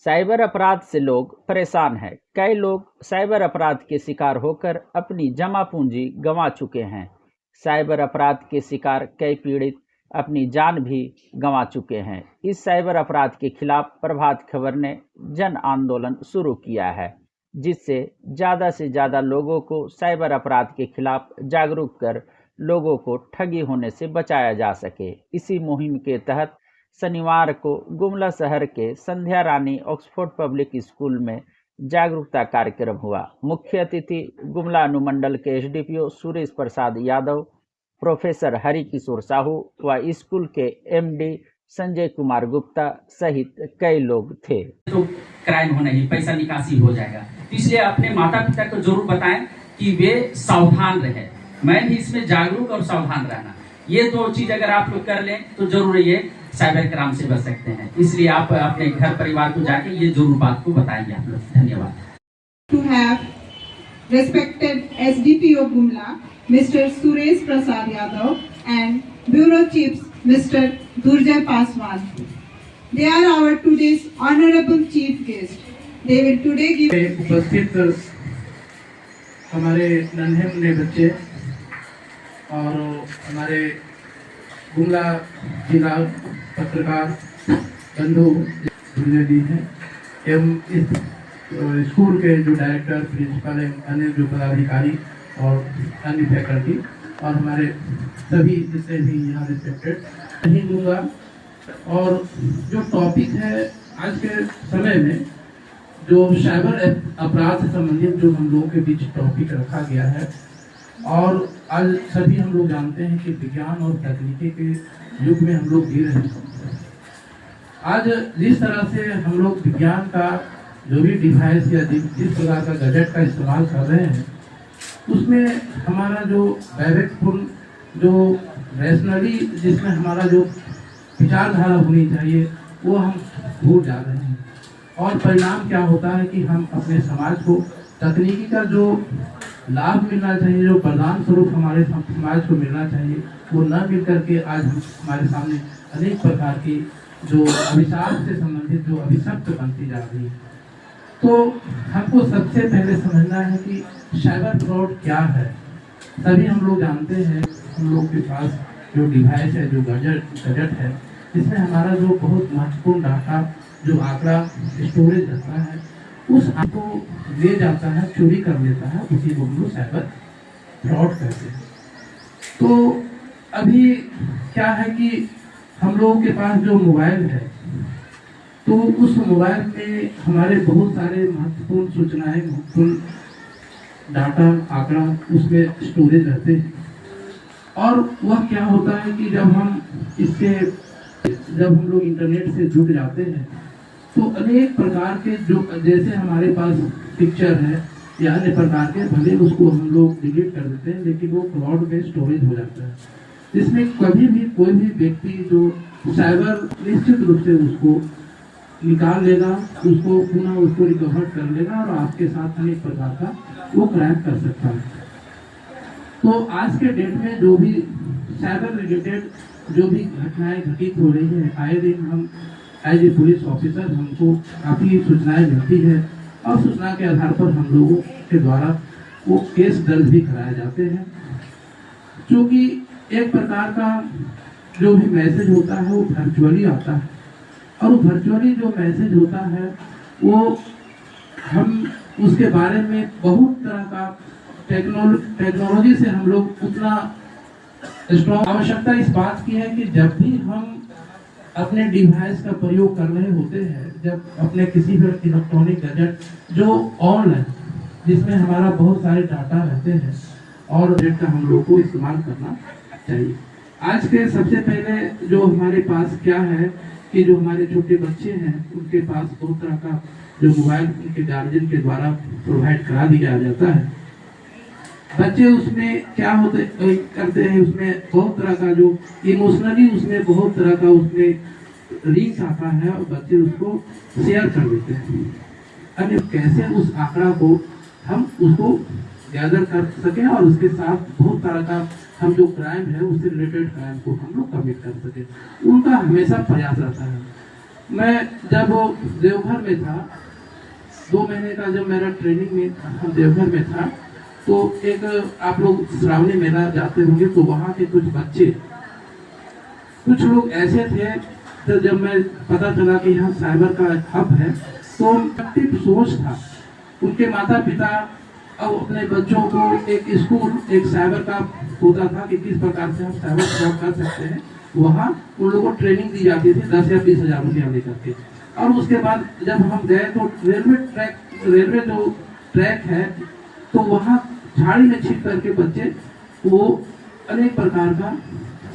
Cyber अपराध से लोग परेशान हैं। कई लोग साइबर अपराध के शिकार होकर अपनी जमा पूंजी गंवा चुके हैं। साइबर अपराध के शिकार कई पीड़ित अपनी जान भी गंवा चुके हैं। इस साइबर अपराध के खिलाफ प्रभात खबर ने जन आंदोलन शुरू किया है, जिससे ज़्यादा से ज़्यादा लोगों को साइबर अपराध के खिलाफ जागरूक कर लोगों को ठगी होने से बचाया जा सके। इसी मुहिम के तहत शनिवार को गुमला शहर के संध्या रानी ऑक्सफोर्ड पब्लिक स्कूल में जागरूकता कार्यक्रम हुआ। मुख्य अतिथि गुमला अनुमंडल के एसडीपीओ सुरेश प्रसाद यादव, प्रोफेसर हरि किशोर साहू व स्कूल के एमडी संजय कुमार गुप्ता सहित कई लोग थे। तो क्राइम होना ही, पैसा निकासी हो जाएगा, इसलिए अपने माता पिता को जरूर बताएं कि वे सावधान रहे। मैं भी इसमें जागरूक और सावधान रहना, ये दो चीज अगर आप लोग कर लें तो जरूर ये साइबर क्राइम से बच सकते हैं। इसलिए आप अपने घर परिवार को जाके ये जरूर बात को बताएंगे आप लोग। धन्यवाद। To have respected SDPO Gumla, Mr. Suresh Prasad Yadav and Bureau Chiefs Mr. Durjay Paswan. They are our today's honorable chief guest. They will today give उपस्थित हमारे नन्हे मुन्ने बच्चे और हमारे गुमला जिला पत्रकार बंधु जी हैं एवं इस स्कूल के जो डायरेक्टर, प्रिंसिपल एवं अन्य जो पदाधिकारी और अन्य फैकल्टी और हमारे सभी जितने भी यहाँ रिस्पेक्टेड नहीं दूंगा। और जो टॉपिक है आज के समय में, जो साइबर अपराध से संबंधित जो हम लोगों के बीच टॉपिक रखा गया है, और आज सभी हम लोग जानते हैं कि विज्ञान और तकनीकी के युग में हम लोग जी रहे हैं। आज जिस तरह से हम लोग विज्ञान का जो भी डिवाइस या जिस प्रकार का गैजेट का इस्तेमाल कर रहे हैं, उसमें हमारा जो वैविध्यपूर्ण, जो रैशनली जिसमें हमारा जो विचारधारा होनी चाहिए, वो हम भूल जा रहे हैं। और परिणाम क्या होता है कि हम अपने समाज को तकनीकी का जो लाभ मिलना चाहिए, जो प्रदान स्वरूप हमारे समाज को मिलना चाहिए, वो न मिल करके आज हमारे सामने अनेक प्रकार की जो अभिशाप से संबंधित जो अभिशप्त बनती जा रही है। तो हमको सबसे पहले समझना है कि साइबर फ्रॉड क्या है। सभी हम लोग जानते हैं, हम लोग के पास जो डिवाइस है, जो गैजेट है, इसमें हमारा जो बहुत महत्वपूर्ण डाटा, जो आंकड़ा स्टोरेज रहता है, उस को ले जाता है, चोरी कर लेता है, उसी को हम लोग साइबर फ्रॉड कहते हैं। तो अभी क्या है कि हम लोगों के पास जो मोबाइल है, तो उस मोबाइल में हमारे बहुत सारे महत्वपूर्ण सूचनाएं, महत्वपूर्ण डाटा, आंकड़ा उसमें स्टोरेज रहते हैं। और वह क्या होता है कि जब हम लोग इंटरनेट से जुड़ जाते हैं, तो अनेक प्रकार के जो जैसे हमारे पास पिक्चर है या अन्य प्रकार के, भले उसको हम लोग डिलीट कर देते हैं, लेकिन वो क्लाउड में स्टोरेज हो जाता है। इसमें कभी भी कोई भी व्यक्ति जो साइबर निश्चित रूप से उसको निकाल लेगा, उसको पुनः उसको रिकवर कर लेगा और आपके साथ अनेक प्रकार का वो क्राइम कर सकता है। तो आज के डेट में जो भी साइबर रिलेटेड जो भी घटनाएं घटित हो रही है, आए दिन हम एज ए पुलिस ऑफिसर हमको काफ़ी सूचनाएं मिलती है, और सूचना के आधार पर हम लोगों के द्वारा वो केस दर्ज भी कराए जाते हैं। क्योंकि एक प्रकार का जो भी मैसेज होता है वो वर्चुअली आता है, और वो वर्चुअली जो मैसेज होता है वो हम उसके बारे में बहुत तरह का टेक्नोलॉजी से हम लोग उतना स्ट्रॉन्ग, आवश्यकता इस बात की है कि जब भी हम अपने डिवाइस का प्रयोग कर रहे होते हैं, जब अपने किसी भी इलेक्ट्रॉनिक गैजेट जो ऑनलाइन, जिसमें हमारा बहुत सारे डाटा रहते हैं, और गैजेट का हम लोग को इस्तेमाल करना चाहिए। आज के सबसे पहले जो हमारे पास क्या है कि जो हमारे छोटे बच्चे हैं, उनके पास बहुत तरह का जो मोबाइल उनके गार्जियन के द्वारा प्रोवाइड करा दिया जाता है। बच्चे उसमें क्या करते हैं, उसमें बहुत तरह का जो इमोशनली उसमें बहुत तरह का उसमें रीच आता है, और बच्चे उसको शेयर कर देते हैं। अन्य कैसे उस आंकड़ा को हम उसको गैदर कर सकें और उसके साथ बहुत तरह का हम जो क्राइम है उससे रिलेटेड क्राइम को हम लोग कमिट कर सकें, उनका हमेशा प्रयास रहता है। मैं जब देवघर में था, 2 महीने का जब मेरा ट्रेनिंग में देवघर में था, तो एक आप लोग श्रावणी मेला जाते होंगे, तो वहाँ के कुछ बच्चे, कुछ लोग ऐसे थे, तो जब मैं पता चला कि यहाँ साइबर का हब है, तो एक्टिव सोच था उनके माता पिता अब अपने बच्चों को एक स्कूल, एक साइबर का होता था कि किस प्रकार से हम साइबर फ्रॉड कर सकते हैं। वहाँ उन लोगों को ट्रेनिंग दी जाती थी 10 या 20 हज़ार रुपया लेकर के। और उसके बाद जब हम गए तो रेलवे जो ट्रैक है, तो वहाँ झाड़ी में छिप करके बच्चे वो अनेक प्रकार का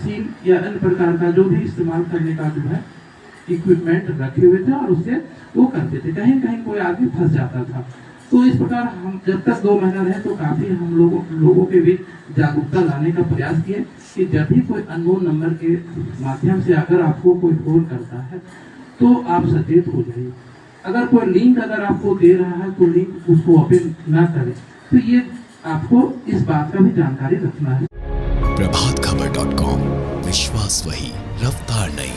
सील या अन्य प्रकार का जो भी इस्तेमाल करने का जो है इक्विपमेंट रखे हुए थे और उससे वो करते थे। कहीं कहीं कोई आदमी फंस जाता था। तो इस प्रकार हम जब तक 2 महीना रहे तो काफ़ी हम लोगों के बीच जागरूकता लाने का प्रयास किए कि जब भी कोई अननोन नंबर के माध्यम से अगर आपको कोई फोन करता है तो आप सचेत हो जाइए। अगर कोई लिंक अगर आपको दे रहा है तो लिंक उसको ओपन ना करें। तो ये आपको इस बात का भी जानकारी रखना है। प्रभातखबर.com, विश्वास वही, रफ्तार नहीं।